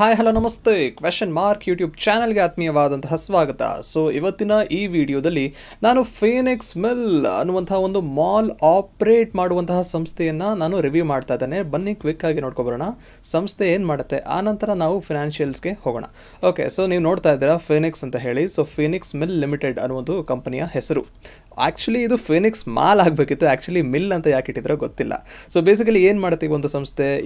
Hi hello ನಮಸ್ತೆ question mark YouTube ಚಾನಲ್ಗೆ ಆತ್ಮೀಯವಾದಂತಹ ಸ್ವಾಗತ. ಸೊ ಇವತ್ತಿನ ಈ ವಿಡಿಯೋದಲ್ಲಿ ನಾನು ಫೀನಿಕ್ಸ್ ಮಿಲ್ ಅನ್ನುವಂತಹ ಒಂದು ಮಾಲ್ ಆಪರೇಟ್ ಮಾಡುವಂತಹ ಸಂಸ್ಥೆಯನ್ನು ನಾನು ರಿವ್ಯೂ ಮಾಡ್ತಾ ಇದ್ದೇನೆ. ಬನ್ನಿ ಕ್ವಿಕ್ ಆಗಿ ನೋಡ್ಕೊಬರೋಣ ಸಂಸ್ಥೆ ಏನು ಮಾಡುತ್ತೆ, ಆನಂತರ ನಾವು ಫಿನಾನ್ಷಿಯಲ್ಸ್ಗೆ ಹೋಗೋಣ. ಓಕೆ, ಸೊ ನೀವು ನೋಡ್ತಾ ಇದ್ದೀರಾ ಫೀನಿಕ್ಸ್ ಅಂತ ಹೇಳಿ. ಸೊ ಫೀನಿಕ್ಸ್ ಮಿಲ್ ಲಿಮಿಟೆಡ್ ಅನ್ನುವುದು ಕಂಪನಿಯ ಹೆಸರು. ಆ್ಯಕ್ಚುಲಿ ಇದು ಫೀನಿಕ್ಸ್ ಮಾಲ್ ಆಗಬೇಕಿತ್ತು, ಆ್ಯಕ್ಚುಲಿ ಮಿಲ್ ಅಂತ ಯಾಕೆ ಇಟ್ಟಿದ್ರೋ ಗೊತ್ತಿಲ್ಲ. ಸೊ ಬೇಸಿಕಲಿ ಏನು ಮಾಡುತ್ತೆ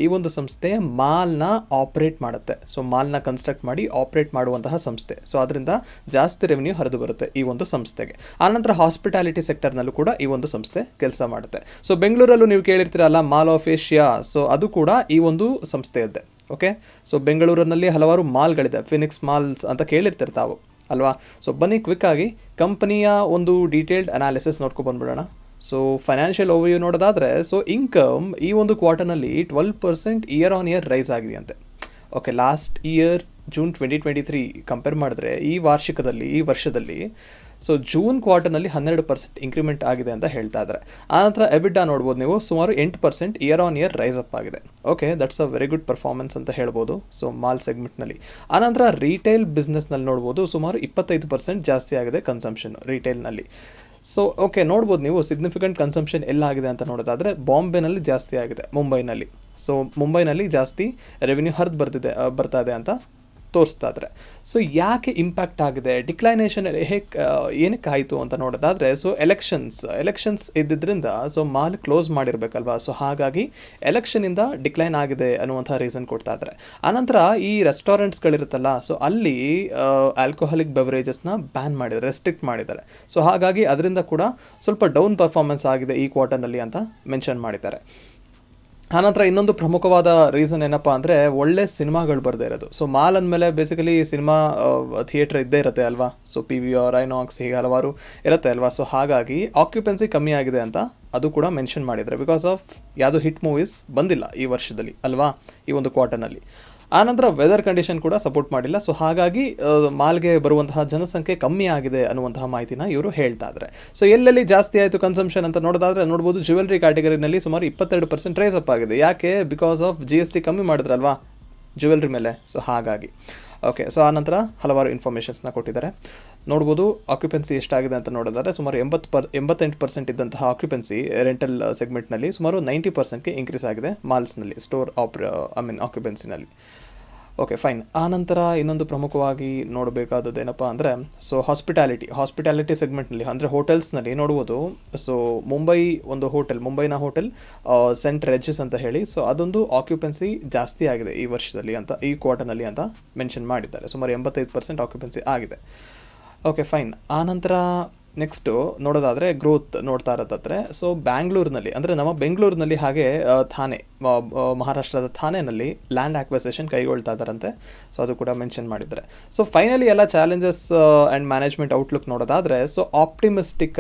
ಈ ಒಂದು ಸಂಸ್ಥೆ ಮಾಲ್ನ ಆಪರೇಟ್ ಮಾಡುತ್ತೆ. ಸೊ ಮಾಲ್ನ ಕನ್ಸ್ಟ್ರಕ್ಟ್ ಮಾಡಿ ಆಪರೇಟ್ ಮಾಡುವಂತಹ ಸಂಸ್ಥೆ. ಸೊ ಅದರಿಂದ ಜಾಸ್ತಿ ರೆವೆನ್ಯೂ ಹರಿದು ಬರುತ್ತೆ ಈ ಒಂದು ಸಂಸ್ಥೆಗೆ. ಆನಂತರ ಹಾಸ್ಪಿಟಾಲಿಟಿ ಸೆಕ್ಟರ್ನಲ್ಲೂ ಕೂಡ ಈ ಒಂದು ಸಂಸ್ಥೆ ಕೆಲಸ ಮಾಡುತ್ತೆ. ಸೊ ಬೆಂಗಳೂರಲ್ಲೂ ನೀವು ಕೇಳಿರ್ತೀರಲ್ಲ ಮಾಲ್ ಆಫ್ ಏಷ್ಯಾ, ಸೊ ಅದು ಕೂಡ ಈ ಒಂದು ಸಂಸ್ಥೆಯದ್ದೇ. ಓಕೆ, ಸೊ ಬೆಂಗಳೂರಿನಲ್ಲಿ ಹಲವಾರು ಮಾಲ್ಗಳಿದೆ, ಫಿನಿಕ್ಸ್ ಮಾಲ್ಸ್ ಅಂತ ಕೇಳಿರ್ತೀರ ತಾವು ಅಲ್ವಾ. ಸೊ ಬನ್ನಿ ಕ್ವಿಕ್ ಆಗಿ ಕಂಪನಿಯ ಒಂದು ಡೀಟೇಲ್ಡ್ ಅನಾಲಿಸಿಸ್ ನೋಡ್ಕೊಂಡು ಬಂದ್ಬಿಡೋಣ. ಸೊ ಫೈನಾನ್ಷಿಯಲ್ ಓವರ್ವ್ಯೂ ನೋಡೋದಾದರೆ, ಸೊ ಇನ್ಕಮ್ ಈ ಒಂದು ಕ್ವಾರ್ಟರ್ನಲ್ಲಿ 12% ಇಯರ್ ಆನ್ ಇಯರ್ ರೈಸ್ ಆಗಿದೆಯಂತೆ. Okay, last year June 2023 compare ಮಾಡಿದ್ರೆ ಈ ವರ್ಷದಲ್ಲಿ ಸೊ ಜೂನ್ ಕ್ವಾರ್ಟರ್ನಲ್ಲಿ 12% ಇಂಕ್ರಿಮೆಂಟ್ ಆಗಿದೆ ಅಂತ ಹೇಳ್ತಾ ಇದ್ದಾರೆ. ಆನಂತರ ಎಬಿಟಾ ನೋಡ್ಬೋದು ನೀವು, ಸುಮಾರು 8% year on year rise up ಆಗಿದೆ. Okay, that's a very good performance ಅಂತ ಹೇಳ್ಬೋದು ಸೊ ಮಾಲ್ ಸೆಗ್ಮೆಂಟ್ನಲ್ಲಿ. ಆನಂತರ ರಿಟೇಲ್ ಬಿಸ್ನೆಸ್ನಲ್ಲಿ ನೋಡ್ಬೋದು ಸುಮಾರು 25% ಜಾಸ್ತಿ ಆಗಿದೆ ಕನ್ಸಂಪ್ಷನ್ ರಿಟೇಲ್ನಲ್ಲಿ. ಸೊ ಓಕೆ, ನೋಡ್ಬೋದು ನೀವು ಸಿಗ್ನಿಫಿಕೆಂಟ್ ಕನ್ಸಂಪ್ಷನ್ ಎಲ್ಲ ಆಗಿದೆ ಅಂತ ನೋಡೋದಾದರೆ ಬಾಂಬೆನಲ್ಲಿ ಜಾಸ್ತಿ ಆಗಿದೆ, ಮುಂಬೈನಲ್ಲಿ. ಸೊ ಮುಂಬೈನಲ್ಲಿ ಜಾಸ್ತಿ ರೆವಿನ್ಯೂ ಬರ್ತಾ ಇದೆ ಅಂತ ತೋರಿಸ್ತಾ ಇದ್ದಾರೆ. ಸೊ ಯಾಕೆ ಇಂಪ್ಯಾಕ್ಟ್ ಆಗಿದೆ, ಡಿಕ್ಲೈನೇಷನ್ ಏನಕ್ಕೆ ಆಯಿತು ಅಂತ ನೋಡೋದಾದರೆ, ಸೊ ಎಲೆಕ್ಷನ್ಸ್ ಇದ್ದಿದ್ದರಿಂದ ಸೊ ಮಾಲ್ ಕ್ಲೋಸ್ ಮಾಡಿರಬೇಕಲ್ವಾ. ಸೊ ಹಾಗಾಗಿ ಎಲೆಕ್ಷನಿಂದ ಡಿಕ್ಲೈನ್ ಆಗಿದೆ ಅನ್ನುವಂಥ ರೀಸನ್ ಕೊಡ್ತಾ ಇದ್ದಾರೆ. ಆನಂತರ ಈ ರೆಸ್ಟೋರೆಂಟ್ಸ್ಗಳಿರುತ್ತಲ್ಲ, ಸೊ ಅಲ್ಲಿ ಆಲ್ಕೋಹಾಲಿಕ್ ಬೆವರೇಜಸ್ನ ಬ್ಯಾನ್ ಮಾಡಿದ್ದಾರೆ, ರೆಸ್ಟ್ರಿಕ್ಟ್ ಮಾಡಿದ್ದಾರೆ. ಸೊ ಹಾಗಾಗಿ ಅದರಿಂದ ಕೂಡ ಸ್ವಲ್ಪ ಡೌನ್ ಪರ್ಫಾರ್ಮೆನ್ಸ್ ಆಗಿದೆ ಈ ಕ್ವಾರ್ಟರ್ನಲ್ಲಿ ಅಂತ ಮೆನ್ಷನ್ ಮಾಡಿದ್ದಾರೆ. ಆನಂತರ ಇನ್ನೊಂದು ಪ್ರಮುಖವಾದ ರೀಸನ್ ಏನಪ್ಪ ಅಂದರೆ ಒಳ್ಳೆ ಸಿನಿಮಾಗಳು ಬರದೇ ಇರೋದು. ಸೊ ಮಾಲ್ ಅಂದಮೇಲೆ ಬೇಸಿಕಲಿ ಸಿನಿಮಾ ಥಿಯೇಟ್ರ್ ಇದ್ದೇ ಇರುತ್ತೆ ಅಲ್ವಾ. ಸೊ PVR, ಐನಾಕ್ಸ್ ಹೀಗೆ ಹಲವಾರು ಇರುತ್ತೆ ಅಲ್ವಾ. ಸೊ ಹಾಗಾಗಿ ಆಕ್ಯುಪೆನ್ಸಿ ಕಮ್ಮಿ ಆಗಿದೆ ಅಂತ ಅದು ಕೂಡ ಮೆನ್ಷನ್ ಮಾಡಿದ್ದಾರೆ. ಬಿಕಾಸ್ ಆಫ್ ಯಾವುದೋ ಹಿಟ್ ಮೂವೀಸ್ ಬಂದಿಲ್ಲ ಈ ವರ್ಷದಲ್ಲಿ ಅಲ್ವಾ, ಈ ಒಂದು ಕ್ವಾರ್ಟರ್ನಲ್ಲಿ. ಆನಂತರ ವೆದರ್ ಕಂಡೀಷನ್ ಕೂಡ ಸಪೋರ್ಟ್ ಮಾಡಿಲ್ಲ. ಸೊ ಹಾಗಾಗಿ ಮಾಲ್ಗೆ ಬರುವಂತಹ ಜನಸಂಖ್ಯೆ ಕಮ್ಮಿ ಆಗಿದೆ ಅನ್ನುವಂತಹ ಮಾಹಿತಿನ ಇವರು ಹೇಳ್ತಾ ಇದ್ದಾರೆ. ಸೊ ಎಲ್ಲೆಲ್ಲಿ ಜಾಸ್ತಿ ಆಯಿತು ಕನ್ಸಂಪ್ಷನ್ ಅಂತ ನೋಡ್ಬೋದು ಜ್ಯುವೆಲ್ರಿ ಕ್ಯಾಟಗರಿನಲ್ಲಿ ಸುಮಾರು 22% ರೈಸ್ ಅಪ್ ಆಗಿದೆ. ಯಾಕೆ? ಬಿಕಾಸ್ ಆಫ್ GST ಕಮ್ಮಿ ಮಾಡಿದ್ರಲ್ವಾ ಜ್ಯುವೆಲ್ರಿ ಮೇಲೆ. ಸೊ ಹಾಗಾಗಿ ಓಕೆ, ಸೊ ಆನಂತರ ಹಲವಾರು ಇನ್ಫಾರ್ಮೇಷನ್ಸ್ನ ಕೊಟ್ಟಿದ್ದಾರೆ. ನೋಡ್ಬೋದು ಆಕ್ಯುಪೆನ್ಸಿ ಎಷ್ಟಾಗಿದೆ ಅಂತ ನೋಡೋದಾದರೆ ಸುಮಾರು 88% ಇದ್ದಂತಹ ಆಕ್ಯುಪೆನ್ಸಿ ರೆಂಟಲ್ ಸೆಗ್ಮೆಂಟ್ನಲ್ಲಿ ಸುಮಾರು 90%ಗೆ ಇನ್ಕ್ರೀಸ್ ಆಗಿದೆ ಮಾಲ್ಸ್ನಲ್ಲಿ, ಆಕ್ಯುಪೆನ್ಸಿನಲ್ಲಿ. Okay fine. ಆನಂತರ ಇನ್ನೊಂದು ಪ್ರಮುಖವಾಗಿ ನೋಡಬೇಕಾದದ್ದು ಏನಪ್ಪ ಅಂದರೆ, ಸೊ ಹಾಸ್ಪಿಟಾಲಿಟಿ ಸೆಗ್ಮೆಂಟ್ನಲ್ಲಿ ಅಂದರೆ ಹೋಟೆಲ್ಸ್ನಲ್ಲಿ ನೋಡ್ಬೋದು. ಸೊ ಮುಂಬೈನ ಹೋಟೆಲ್ ಸೆಂಟ್ ರೆಜಸ್ ಅಂತ ಹೇಳಿ, ಸೊ ಅದೊಂದು ಆಕ್ಯುಪೆನ್ಸಿ ಜಾಸ್ತಿ ಆಗಿದೆ ಈ ವರ್ಷದಲ್ಲಿ ಅಂತ, ಈ ಕ್ವಾರ್ಟರ್ನಲ್ಲಿ ಅಂತ ಮೆನ್ಷನ್ ಮಾಡಿದ್ದಾರೆ. ಸುಮಾರು 85% ಆಕ್ಯುಪೆನ್ಸಿ ಆಗಿದೆ. Okay fine. ಆನಂತರ ನೆಕ್ಸ್ಟು ನೋಡೋದಾದರೆ ಗ್ರೋತ್ ನೋಡ್ತಾ ಇರೋದಾದರೆ, ಸೊ ಬ್ಯಾಂಗ್ಳೂರಿನಲ್ಲಿ ಅಂದರೆ ನಮ್ಮ ಬೆಂಗಳೂರಿನಲ್ಲಿ ಹಾಗೆ ಥಾನೆ, ಮಹಾರಾಷ್ಟ್ರದ ಥಾನೆನಲ್ಲಿ ಲ್ಯಾಂಡ್ ಆಕ್ವಿಸಿಷನ್ ಕೈಗೊಳ್ತಾ ಇದ್ದಾರಂತೆ. ಸೊ ಅದು ಕೂಡ ಮೆನ್ಷನ್ ಮಾಡಿದ್ದಾರೆ. ಸೊ ಫೈನಲಿ ಎಲ್ಲ ಚಾಲೆಂಜಸ್ ಆ್ಯಂಡ್ ಮ್ಯಾನೇಜ್ಮೆಂಟ್ ಔಟ್ಲುಕ್ ನೋಡೋದಾದರೆ, ಸೊ ಆಪ್ಟಿಮಿಸ್ಟಿಕ್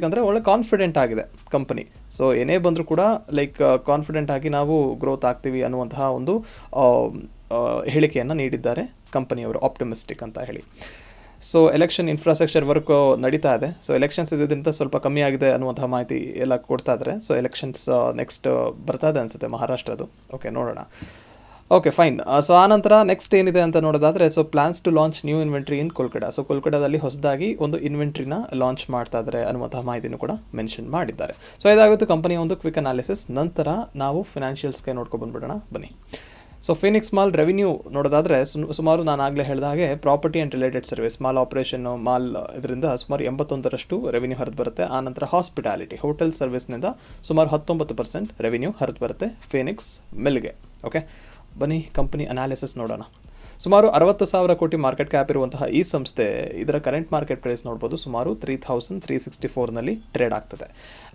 ಅಂದರೆ ಒಳ್ಳೆ ಕಾನ್ಫಿಡೆಂಟ್ ಆಗಿದೆ ಕಂಪನಿ. ಸೊ ಏನೇ ಬಂದರೂ ಕೂಡ ಕಾನ್ಫಿಡೆಂಟ್ ಆಗಿ ನಾವು ಗ್ರೋತ್ ಆಗ್ತೀವಿ ಅನ್ನುವಂತಹ ಒಂದು ಹೇಳಿಕೆಯನ್ನು ನೀಡಿದ್ದಾರೆ ಕಂಪನಿಯವರು, ಆಪ್ಟಿಮಿಸ್ಟಿಕ್ ಅಂತ ಹೇಳಿ. ಸೊ ಎಲೆಕ್ಷನ್ ಇನ್ಫ್ರಾಸ್ಟ್ರಕ್ಚರ್ ವರ್ಕ್ ನಡೀತಾ ಇದೆ. ಸೊ ಎಲೆಕ್ಷನ್ಸ್ ಇದರಿಂದ ಸ್ವಲ್ಪ ಕಮ್ಮಿ ಆಗಿದೆ ಅನ್ನುವಂಥ ಮಾಹಿತಿ ಎಲ್ಲ ಕೊಡ್ತಾ ಇದ್ದಾರೆ. ಸೊ ಎಲೆಕ್ಷನ್ಸ್ ನೆಕ್ಸ್ಟ್ ಬರ್ತಾ ಇದೆ ಅನಿಸುತ್ತೆ ಮಹಾರಾಷ್ಟ್ರದು. ಓಕೆ, ನೋಡೋಣ. Okay fine. ಸೊ ಆನಂತರ ನೆಕ್ಸ್ಟ್ ಏನಿದೆ ಅಂತ ನೋಡೋದಾದರೆ, so plans to launch new inventory in Kolkata. So ಕೋಲ್ಕಟಾದಲ್ಲಿ ಹೊಸದಾಗಿ ಒಂದು ಇನ್ವೆಂಟ್ರಿನ ಲಾಂಚ್ ಮಾಡ್ತಾ ಇದ್ದಾರೆ ಅನ್ನುವಂಥ ಮಾಹಿತಿನೂ ಕೂಡ ಮೆನ್ಷನ್ ಮಾಡಿದ್ದಾರೆ. ಸೊ ಇದಾಗುತ್ತೆ ಕಂಪನಿಯ ಒಂದು ಕ್ವಿಕ್ ಅನಾಲಿಸಿಸ್. ನಂತರ ನಾವು ಫಿನಾನ್ಷಿಯಲ್ಸ್ಗೆ ನೋಡ್ಕೊಂಡು ಬಂದ್ಬಿಡೋಣ ಬನ್ನಿ. ಸೊ ಫಿನಿಕ್ಸ್ ಮಾಲ್ ರೆವಿನ್ಯೂ ನೋಡೋದಾದರೆ ಸುಮಾರು ನಾನು ಆಗಲೇ ಹೇಳಿದ ಹಾಗೆ property and related service mall ಇದರಿಂದ ಸುಮಾರು 81% ರೆವಿನ್ಯೂ ಹರಿದು ಬರುತ್ತೆ. ಆನಂತರ ಹಾಸ್ಪಿಟಾಲಿಟಿ ಹೋಟೆಲ್ ಸರ್ವಿಸ್ನಿಂದ ಸುಮಾರು 19% ರೆವಿನ್ಯೂ ಹರಿದು ಬರುತ್ತೆ ಫಿನಿಕ್ಸ್ ಮಿಲ್ಗೆ. ಓಕೆ, ಬನ್ನಿ ಕಂಪನಿ ಅನಾಲಿಸಿಸ್ ನೋಡೋಣ. ಸುಮಾರು 60,000 ಕೋಟಿ ಮಾರ್ಕೆಟ್ ಕ್ಯಾಪ್ ಇರುವಂತಹ ಈ ಸಂಸ್ಥೆ, ಇದರ ಕರೆಂಟ್ ಮಾರ್ಕೆಟ್ ಪ್ರೈಸ್ ನೋಡ್ಬೋದು ಸುಮಾರು 3,364ನಲ್ಲಿ ಟ್ರೇಡ್ ಆಗ್ತದೆ.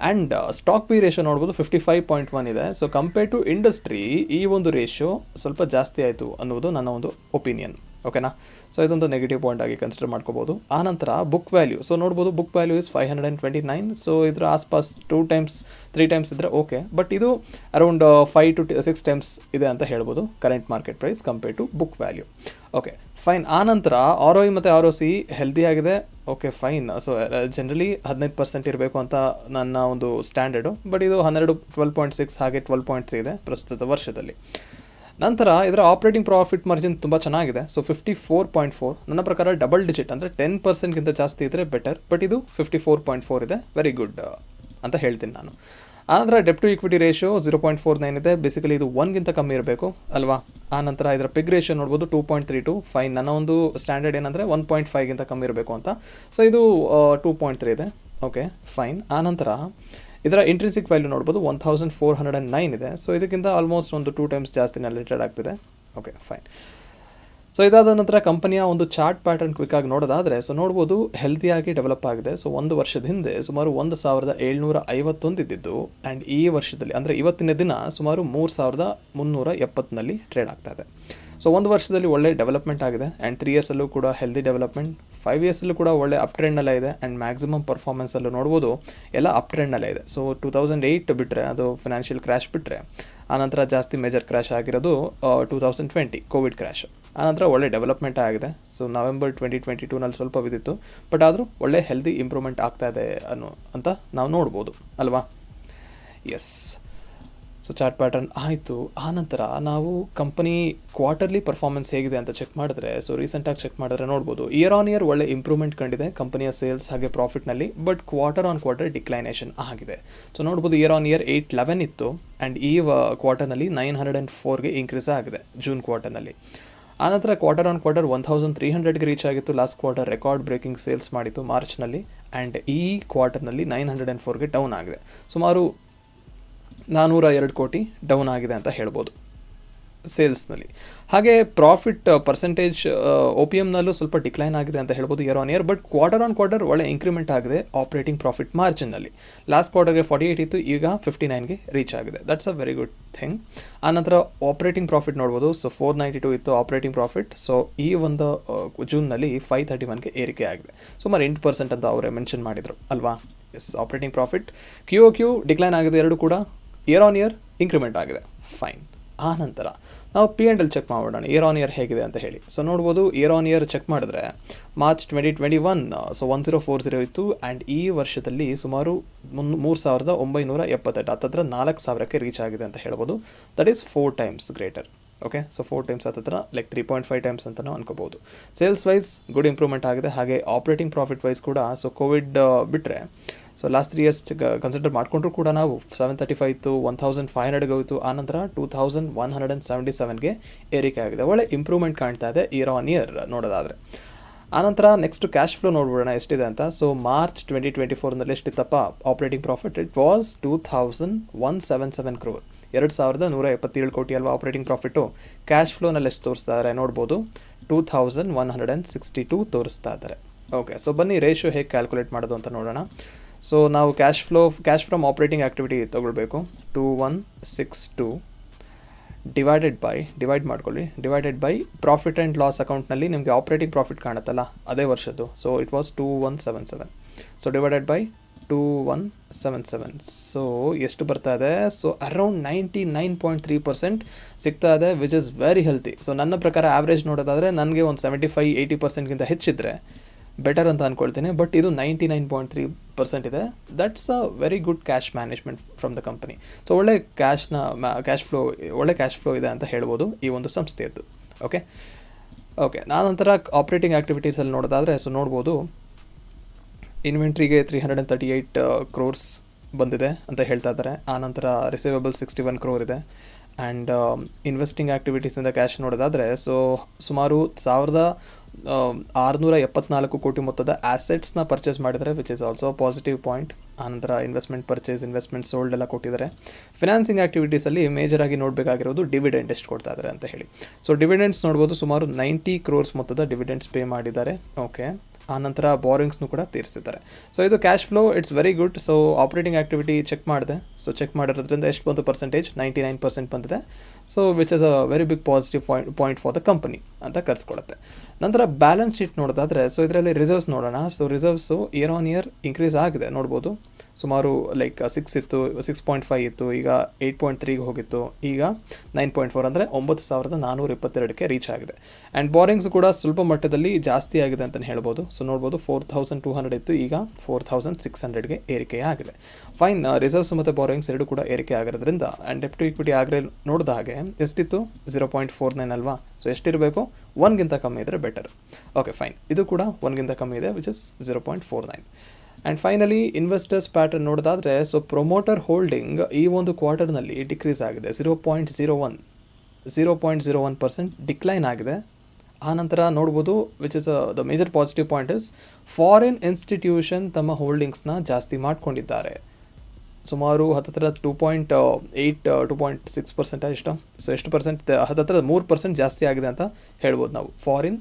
ಆ್ಯಂಡ್ ಸ್ಟಾಕ್ ಪಿ ರೇಷಿಯೋ ನೋಡ್ಬೋದು 55.1 ಇದೆ. ಸೊ ಕಂಪೇರ್ ಟು ಇಂಡಸ್ಟ್ರಿ ಈ ಒಂದು ರೇಷಿಯೋ ಸ್ವಲ್ಪ ಜಾಸ್ತಿ ಆಯಿತು ಅನ್ನೋದು ನನ್ನ ಒಂದು ಒಪಿನಿಯನ್. ಓಕೆನಾ. ಸೊ ಇದೊಂದು ನೆಗೆಟಿವ್ ಪಾಯಿಂಟ್ ಆಗಿ ಕನ್ಸಿಡರ್ ಮಾಡ್ಕೋಬೋದು. ಆನಂತರ ಬುಕ್ ವ್ಯಾಲ್ಯೂ, ಸೊ ನೋಡ್ಬೋದು ಬುಕ್ ವ್ಯಾಲ್ಯೂ ಇಸ್ 529. ಸೊ ಇದರ ಆಸ್ಪಾಸ್ 3 ಟೈಮ್ಸ್ ಇದ್ದರೆ ಓಕೆ, ಬಟ್ ಇದು ಅರೌಂಡ್ 5 to 6 ಟೈಮ್ಸ್ ಇದೆ ಅಂತ ಹೇಳ್ಬೋದು current market price compare to book value. Okay fine. ಆನಂತರ ROE ಮತ್ತು ROC ಹೆಲ್ದಿ ಆಗಿದೆ. Okay fine. ಸೊ ಜನರಲಿ 15% ಇರಬೇಕು ಅಂತ ನನ್ನ ಒಂದು ಸ್ಟ್ಯಾಂಡರ್ಡು, ಬಟ್ ಇದು 12.6 ಹಾಗೆ 12.3 ಇದೆ ಪ್ರಸ್ತುತ ವರ್ಷದಲ್ಲಿ. ನಂತರ ಇದರ ಆಪರೇಟಿಂಗ್ ಪ್ರಾಫಿಟ್ ಮಾರ್ಜಿನ್ ತುಂಬ ಚೆನ್ನಾಗಿದೆ. ಸೊ 54.4 ನನ್ನ ಪ್ರಕಾರ ಡಬಲ್ ಡಿಜಿಟ್ ಅಂದರೆ 10%ಗಿಂತ ಜಾಸ್ತಿ ಇದ್ದರೆ ಬೆಟರ್, ಬಟ್ ಇದು 54.4 ಇದೆ, ವೆರಿ ಗುಡ್ ಅಂತ ಹೇಳ್ತೀನಿ ನಾನು. ಆನಂತರ ಡೆಪ್ ಟು ಈಕ್ವಿಟಿ ರೇಷಿಯೋ 0.49 ಇದೆ. ಬೇಸಿಕಲಿ ಇದು 1ಗಿಂತ ಕಮ್ಮಿ ಇರಬೇಕು ಅಲ್ವಾ. ಆನಂತರ ಇದರ ಪಿಗ್ ರೇಷಿಯೋ ನೋಡ್ಬೋದು 2.32. ಫೈನ್, ನನ್ನ ಒಂದು ಸ್ಟ್ಯಾಂಡರ್ಡ್ ಏನಂದರೆ 1.5ಗಿಂತ ಕಮ್ಮಿ ಇರಬೇಕು ಅಂತ. ಸೊ ಇದು 2.3 ಇದೆ. Okay fine. ಆನಂತರ ಇದರ ಇಂಟ್ರಿನ್ಸಿಕ್ ವ್ಯಾಲ್ಯೂ ನೋಡ್ಬೋದು 1409 ಇದೆ. ಸೊ ಇದಕ್ಕಿಂತ ಆಲ್ಮೋಸ್ಟ್ ಒಂದು 2 ಟೈಮ್ಸ್ ಜಾಸ್ತಿನೇ ಲಿಟೆಡ್ ಆಗ್ತಿದೆ. Okay fine. ಸೊ ಇದಾದ ನಂತರ ಕಂಪನಿಯ ಒಂದು ಚಾರ್ಟ್ ಪ್ಯಾಟರ್ನ್ ಕ್ವಿಕ್ಕಾಗಿ ನೋಡೋದಾದರೆ ಸೊ ನೋಡ್ಬೋದು ಹೆಲ್ತಿಯಾಗಿ ಡೆವಲಪ್ ಆಗಿದೆ. ಸೊ ಒಂದು ವರ್ಷದ ಹಿಂದೆ ಸುಮಾರು 1751 ಇದ್ದಿದ್ದು ಆ್ಯಂಡ್ ಈ ವರ್ಷದಲ್ಲಿ ಅಂದರೆ ಇವತ್ತಿನ ದಿನ ಸುಮಾರು 3370ನಲ್ಲಿ ಟ್ರೇಡ್ ಆಗ್ತಾ ಇದೆ. ಸೊ ಒಂದು ವರ್ಷದಲ್ಲಿ ಒಳ್ಳೆ ಡೆವಲಪ್ಮೆಂಟ್ ಆಗಿದೆ ಆ್ಯಂಡ್ 3 ಇಯರ್ಸಲ್ಲೂ ಕೂಡ ಹೆಲ್ದಿ ಡೆವಲಪ್ಮೆಂಟ್, 5 ಇಯರ್ಸಲ್ಲೂ ಕೂಡ ಒಳ್ಳೆ ಅಪ್ ಟ್ರೆಂಡ್ನಲ್ಲೇ ಇದೆ ಆ್ಯಂಡ್ ಮ್ಯಾಕ್ಸಿಮಮ್ ಪರ್ಫಾರ್ಮೆನ್ಸಲ್ಲೂ ನೋಡ್ಬೋದು ಎಲ್ಲ ಅಪ್ ಟ್ರೆಂಡ್ನಲ್ಲೇ ಇದೆ. ಸೊ 2008 ಬಿಟ್ಟರೆ ಅದು ಫಿನಾನ್ಷಿಯಲ್ ಕ್ರ್ಯಾಶ್ ಬಿಟ್ಟರೆ ಆನಂತರ ಜಾಸ್ತಿ ಮೇಜರ್ ಕ್ರ್ಯಾಶ್ ಆಗಿರೋದು 2020 ಕೋವಿಡ್ ಕ್ರ್ಯಾಶ್. ಆನಂತರ ಒಳ್ಳೆ ಡೆವಲಪ್ಮೆಂಟ್ ಆಗಿದೆ. ಸೊ ನವೆಂಬರ್ 2022ನಲ್ಲಿ ಸ್ವಲ್ಪ ಬಿದ್ದಿತ್ತು, ಬಟ್ ಆದರೂ ಒಳ್ಳೆ ಹೆಲ್ದಿ ಇಂಪ್ರೂವ್ಮೆಂಟ್ ಆಗ್ತಾ ಇದೆ ಅಂತ ನಾವು ನೋಡ್ಬೋದು ಅಲ್ವಾ. ಎಸ್, ಸೊ ಚಾರ್ಟ್ ಪ್ಯಾಟರ್ನ್ ಆಯಿತು. ಆನಂತರ ನಾವು ಕಂಪನಿ ಕ್ವಾರ್ಟರ್ಲಿ ಪರ್ಫಾರ್ಮೆನ್ಸ್ ಹೇಗಿದೆ ಅಂತ ಚೆಕ್ ಮಾಡಿದ್ರೆ ಸೊ ರೀಸೆಂಟಾಗಿ ಚೆಕ್ ಮಾಡಿದ್ರೆ ನೋಡ್ಬೋದು ಇಯರ್ ಆನ್ ಇಯರ್ ಒಳ್ಳೆ ಇಂಪ್ರೂವ್ಮೆಂಟ್ ಕಂಡಿದೆ ಕಂಪನಿಯ ಸೇಲ್ಸ್ ಹಾಗೆ ಪ್ರಾಫಿಟ್ನಲ್ಲಿ, ಬಟ್ ಕ್ವಾರ್ಟರ್ ಆನ್ ಕ್ವಾರ್ಟರ್ ಡಿಕ್ಲೈನೇಷನ್ ಆಗಿದೆ. ಸೊ ನೋಡ್ಬೋದು ಇಯರ್ ಆನ್ ಇಯರ್ 811 ಇತ್ತು ಆ್ಯಂಡ್ ಈ ಕ್ವಾರ್ಟರ್ನಲ್ಲಿ 904ಗೆ ಇನ್ಕ್ರೀಸ್ ಆಗಿದೆ ಜೂನ್ ಕ್ವಾರ್ಟರ್ನಲ್ಲಿ. ಆನಂತರ ಕ್ವಾರ್ಟರ್ ಆನ್ ಕ್ವಾರ್ಟರ್ 1300ಗೆ ರೀಚ್ ಆಗಿತ್ತು. Last quarter record breaking sales ಮಾಡಿತ್ತು ಮಾರ್ಚ್ನಲ್ಲಿ ಆ್ಯಂಡ್ ಈ ಕ್ವಾರ್ಟರ್ನಲ್ಲಿ 904ಗೆ ಡೌನ್ ಆಗಿದೆ. ಸುಮಾರು 402 ಕೋಟಿ ಡೌನ್ ಆಗಿದೆ ಅಂತ ಹೇಳ್ಬೋದು ಸೇಲ್ಸ್ನಲ್ಲಿ. ಹಾಗೆ ಪ್ರಾಫಿಟ್ ಪರ್ಸೆಂಟೇಜ್ OPMನಲ್ಲೂ ಸ್ವಲ್ಪ ಡಿಕ್ಲೈನ್ ಆಗಿದೆ ಅಂತ ಹೇಳ್ಬೋದು year on year, but quarter on quarter ಒಳ್ಳೆ ಇಂಕ್ರಿಮೆಂಟ್ ಆಗಿದೆ ಆಪರೇಟಿಂಗ್ ಪ್ರಾಫಿಟ್ ಮಾರ್ಜಿನ್ನಲ್ಲಿ. ಲಾಸ್ಟ್ ಕ್ವಾರ್ಟರ್ಗೆ 48 ಇತ್ತು, ಈಗ 59ಗೆ ರೀಚ್ ಆಗಿದೆ. That's a very good thing. ಆನಂತರ ಆಪರೇಟಿಂಗ್ ಪ್ರಾಫಿಟ್ ನೋಡ್ಬೋದು. ಸೊ 492 ಇತ್ತು ಆಪರೇಟಿಂಗ್ ಪ್ರಾಫಿಟ್. ಸೊ ಈ ಒಂದು ಜೂನ್ನಲ್ಲಿ 531ಗೆ ಏರಿಕೆ ಆಗಿದೆ. ಸುಮಾರು 8% ಅಂತ ಅವರೇ ಮೆನ್ಷನ್ ಮಾಡಿದರು ಅಲ್ವಾ. Yes, operating profit QOQ decline ಆಗಿದೆ, ಎರಡು ಕೂಡ ಇಯರ್ ಆನ್ ಇಯರ್ ಇಂಕ್ರಿಮೆಂಟ್ ಆಗಿದೆ. ಫೈನ್. ಆನಂತರ ನಾವು P&L ಚೆಕ್ ಮಾಡೋಣ ಇಯರ್ ಆನ್ ಇಯರ್ ಹೇಗಿದೆ ಅಂತ ಹೇಳಿ. ಸೊ ನೋಡ್ಬೋದು ಇಯರ್ ಆನ್ ಇಯರ್ ಚೆಕ್ ಮಾಡಿದ್ರೆ ಮಾರ್ಚ್ 2021 ಸೊ 1040 ಇತ್ತು ಆ್ಯಂಡ್ ಈ ವರ್ಷದಲ್ಲಿ ಸುಮಾರು 3978 ಹತ್ತತ್ರ 4000ಕ್ಕೆ ರೀಚ್ ಆಗಿದೆ ಅಂತ ಹೇಳ್ಬೋದು. That is 4 times greater. Okay, so 4 times ಹತ್ತಿರ ಲೈಕ್ 3.5 ಟೈಮ್ಸ್ ಅಂತಲೂ ಅನ್ಕೋಬೋದು. ಸೇಲ್ಸ್ ವೈಸ್ ಗುಡ್ ಇಂಪ್ರೂವ್ಮೆಂಟ್ ಆಗಿದೆ. ಹಾಗೆ ಆಪರೇಟಿಂಗ್ ಪ್ರಾಫಿಟ್ ವೈಸ್ ಕೂಡ ಸೊ ಕೋವಿಡ್ ಬಿಟ್ಟರೆ ಸೊ ಲಾಸ್ಟ್ 3 ಇಯರ್ಸ್ ಕನ್ಸಿಡರ್ ಮಾಡಿಕೊಂಡ್ರೂ ಕೂಡ ನಾವು 735 ಇತ್ತು, 1500ಗೆ ಹೋಯಿತು, ಆನಂತರ 2177ಗೆ ಏರಿಕೆ ಆಗಿದೆ. ಒಳ್ಳೆ ಇಂಪ್ರೂವ್ಮೆಂಟ್ ಕಾಣ್ತಾ ಇದೆ ಇಯರ್ ಆನ್ ಇಯರ್ ನೋಡೋದಾದರೆ. ಆನಂತರ ನೆಕ್ಸ್ಟ್ ಕ್ಯಾಶ್ ಫ್ಲೋ ನೋಡ್ಬಿಡೋಣ ಎಷ್ಟಿದೆ ಅಂತ. ಸೊ ಮಾರ್ಚ್ 2024ನಲ್ಲಿ ಎಷ್ಟಿತ್ತಪ್ಪ operating profit? It was 2177 crore, 2177 ಕೋಟಿ ಅಲ್ವಾ ಆಪರೇಟಿಂಗ್ ಪ್ರಾಫಿಟ್ಟು. ಕ್ಯಾಶ್ ಫ್ಲೋನಲ್ಲಿ ಎಷ್ಟು ತೋರಿಸ್ತಾ ಇದ್ದಾರೆ ನೋಡ್ಬೋದು, 2162 ತೋರಿಸ್ತಾ ಇದ್ದಾರೆ. ಓಕೆ, ಸೊ ಬನ್ನಿ ರೇಷಿಯೋ ಹೇಗೆ ಕ್ಯಾಲ್ಕುಲೇಟ್ ಮಾಡೋದು ಅಂತ ನೋಡೋಣ. ಸೊ ನಾವು ಕ್ಯಾಶ್ ಫ್ರಮ್ ಆಪರೇಟಿಂಗ್ ಆ್ಯಕ್ಟಿವಿಟಿ ತೊಗೊಳ್ಬೇಕು. 2162 divide by profit and loss ಅಕೌಂಟ್ನಲ್ಲಿ ನಿಮಗೆ ಆಪರೇಟಿಂಗ್ ಪ್ರಾಫಿಟ್ ಕಾಣುತ್ತಲ್ಲ ಅದೇ ವರ್ಷದ್ದು. So it was 2177. So divided by 2177. So ಎಷ್ಟು ಬರ್ತಾ ಇದೆ? ಸೊ ಅರೌಂಡ್ 99.3% ಸಿಗ್ತಾ ಇದೆ, which is very healthy. So ನನ್ನ ಪ್ರಕಾರ ಆವ್ರೇಜ್ ನೋಡೋದಾದರೆ ನನಗೆ ಒಂದು 75-80%ಗಿಂತ ಹೆಚ್ಚಿದ್ರೆ ಬೆಟರ್ ಅಂತ ಅಂದ್ಕೊಳ್ತೀನಿ, ಬಟ್ ಇದು 99.3% ಇದೆ. That's a very good cash management from the company. So ಒಳ್ಳೆ ಕ್ಯಾಶ್ ಫ್ಲೋ ಇದೆ ಅಂತ ಹೇಳ್ಬೋದು ಈ ಒಂದು ಸಂಸ್ಥೆಯದ್ದು. ಓಕೆ, ನಾನಂತರ ಆಪರೇಟಿಂಗ್ ಆ್ಯಕ್ಟಿವಿಟೀಸಲ್ಲಿ ನೋಡೋದಾದರೆ ಸೊ ನೋಡ್ಬೋದು ಇನ್ವೆಂಟ್ರಿಗೆ 338 crores ಬಂದಿದೆ ಅಂತ ಹೇಳ್ತಾ ಇದ್ದಾರೆ. ಆನಂತರ ರಿಸೀವಬಲ್ 61 crore ಇದೆ. ಆ್ಯಂಡ್ ಇನ್ವೆಸ್ಟಿಂಗ್ ಆ್ಯಕ್ಟಿವಿಟೀಸಿಂದ ಕ್ಯಾಶ್ ನೋಡೋದಾದರೆ ಸೊ ಸುಮಾರು 1674 ಕೋಟಿ ಮೊತ್ತದ ಆ್ಯಸೆಟ್ಸ್ನ ಪರ್ಚೇಸ್ ಮಾಡಿದ್ದಾರೆ, which is also positive point. ಆನಂತರ ಇನ್ವೆಸ್ಟ್ಮೆಂಟ್ ಸೋಲ್ಡ್ ಎಲ್ಲ ಕೊಟ್ಟಿದ್ದಾರೆ. ಫಿನಾನ್ಸಿಂಗ್ ಆ್ಯಕ್ಟಿವಿಟೀಸಲ್ಲಿ ಮೇಜರಾಗಿ ನೋಡಬೇಕಾಗಿರೋದು ಡಿವಿಡೆಂಡ್ ಎಷ್ಟು ಕೊಡ್ತಾ ಇದ್ದಾರೆ ಅಂತ ಹೇಳಿ. ಸೊ ಡಿವಿಡೆಂಡ್ಸ್ ನೋಡ್ಬೋದು, ಸುಮಾರು 90 crores ಮೊತ್ತದ ಡಿವಿಡೆಂಡ್ಸ್ ಪೇ ಮಾಡಿದ್ದಾರೆ. ಓಕೆ, ಆನಂತರ ಬಾರಿಂಗ್ಸ್ನು ಕೂಡ ತೀರಿಸಿದ್ದಾರೆ. ಸೊ ಇದು cash flow it's very good. So operating activity check ಮಾಡಿದೆ. ಸೊ ಚೆಕ್ ಮಾಡಿರೋದ್ರಿಂದ ಎಷ್ಟು ಬಂತು ಪರ್ಸೆಂಟೇಜ್? 99% ಬಂದಿದೆ. So which is a very big positive point for the company ಅಂತ ಕರೆಸ್ಕೊಡುತ್ತೆ. ನಂತರ ಬ್ಯಾಲೆನ್ಸ್ ಶೀಟ್ ನೋಡೋದಾದರೆ ಸೊ ಇದರಲ್ಲಿ ರಿಸರ್ವ್ಸ್ ನೋಡೋಣ. So reserves year on year increase ಆಗಿದೆ ನೋಡ್ಬೋದು. ಸುಮಾರು ಲೈಕ್ 6.5 ಇತ್ತು, ಈಗ 8.3ಗೆ ಹೋಗಿತ್ತು, ಈಗ 9.4 ಅಂದರೆ 9422ಕ್ಕೆ ರೀಚ್ ಆಗಿದೆ. ಆ್ಯಂಡ್ ಬಾರಿಂಗ್ಸ್ ಕೂಡ ಸ್ವಲ್ಪ ಮಟ್ಟದಲ್ಲಿ ಜಾಸ್ತಿ ಆಗಿದೆ ಅಂತಲೇ ಹೇಳ್ಬೋದು. ಸೊ ನೋಡ್ಬೋದು 4200 ಇತ್ತು, ಈಗ 4600ಗೆ ಏರಿಕೆ ಆಗಿದೆ. ಫೈನ್, ರಿಸರ್ವ್ಸ್ ಮತ್ತು ಬಾರಿಂಗ್ಸ್ ಎರಡು ಕೂಡ ಏರಿಕೆ ಆಗಿರೋದ್ರಿಂದ ಆ್ಯಂಡ್ ಡೆಪ್ ಟು ಈಕ್ವಿಟಿ ಆಗಲೇ ನೋಡಿದ ಹಾಗೆ ಎಷ್ಟಿತ್ತು 0.49 ಅಲ್ವಾ. ಸೊ ಎಷ್ಟಿರಬೇಕು, 1ಗಿಂತ ಕಮ್ಮಿ ಇದ್ದರೆ ಬೆಟರ್. ಓಕೆ ಫೈನ್, ಇದು ಕೂಡ 1ಗಿಂತ ಕಮ್ಮಿ ಇದೆ, which is 0.49. And finally investors pattern ನೋಡೋದಾದರೆ, ಸೊ ಪ್ರೊಮೋಟರ್ ಹೋಲ್ಡಿಂಗ್ ಈ ಒಂದು ಕ್ವಾರ್ಟರ್ನಲ್ಲಿ ಡಿಕ್ರೀಸ್ ಆಗಿದೆ. 0.01% ಡಿಕ್ಲೈನ್ ಆಗಿದೆ. ಆನಂತರ ನೋಡ್ಬೋದು, which is the major positive point is foreign institution ತಮ್ಮ ಹೋಲ್ಡಿಂಗ್ಸ್ನ ಜಾಸ್ತಿ ಮಾಡ್ಕೊಂಡಿದ್ದಾರೆ. ಸುಮಾರು ಹತ್ತತ್ರ 2.6% ಇಷ್ಟ. ಸೊ ಎಷ್ಟು ಪರ್ಸೆಂಟ್, ಹತ್ತತ್ರ 3% ಜಾಸ್ತಿ ಆಗಿದೆ ಅಂತ ಹೇಳ್ಬೋದು ನಾವು ಫಾರಿನ್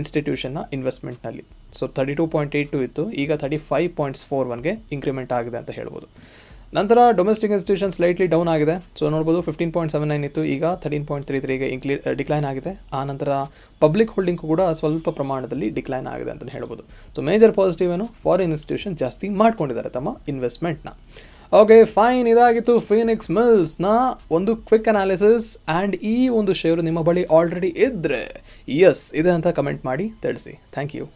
ಇನ್ಸ್ಟಿಟ್ಯೂಷನ್ನ ಇನ್ವೆಸ್ಟ್ಮೆಂಟ್ನಲ್ಲಿ. ಸೊ 32.82 ಇತ್ತು, ಈಗ 35.41ಗೆ ಇಂಕ್ರಿಮೆಂಟ್ ಆಗಿದೆ ಅಂತ ಹೇಳ್ಬೋದು. ನಂತರ ಡೊಮೆಸ್ಟಿಕ್ ಇನ್ಸ್ಟಿಟ್ಯೂಷನ್ ಸ್ಲೈಟ್ಲಿ ಡೌನ್ ಆಗಿದೆ. ಸೊ ನೋಡ್ಬೋದು 15.79 ಇತ್ತು, ಈಗ 13.33ಗೆ ಡಿಕ್ಲೈನ್ ಆಗಿದೆ. ಆ ನಂತರ ಪಬ್ಲಿಕ್ ಹೋಲ್ಡಿಂಗ್ ಕೂಡ ಸ್ವಲ್ಪ ಪ್ರಮಾಣದಲ್ಲಿ ಡಿಕ್ಲೈನ್ ಆಗಿದೆ ಅಂತ ಹೇಳ್ಬೋದು. ಸೊ ಮೇಜರ್ ಪಾಸಿಟಿವ್ ಏನು, ಫಾರಿನ್ ಇನ್ಸ್ಟಿಟ್ಯೂಷನ್ ಜಾಸ್ತಿ ಮಾಡ್ಕೊಂಡಿದ್ದಾರೆ ತಮ್ಮ ಇನ್ವೆಸ್ಟ್ಮೆಂಟ್ನ. ಓಕೆ ಫೈನ್, ಇದಾಗಿತ್ತು ಫೀನಿಕ್ಸ್ ಮಿಲ್ಸ್ನ ಒಂದು ಕ್ವಿಕ್ ಅನಾಲಿಸಿಸ್. ಆ್ಯಂಡ್ ಈ ಒಂದು ಶೇರು ನಿಮ್ಮ ಬಳಿ ಆಲ್ರೆಡಿ ಇದ್ದರೆ ಎಸ್ ಇದೆ ಅಂತ ಕಮೆಂಟ್ ಮಾಡಿ ತಿಳಿಸಿ. Thank you.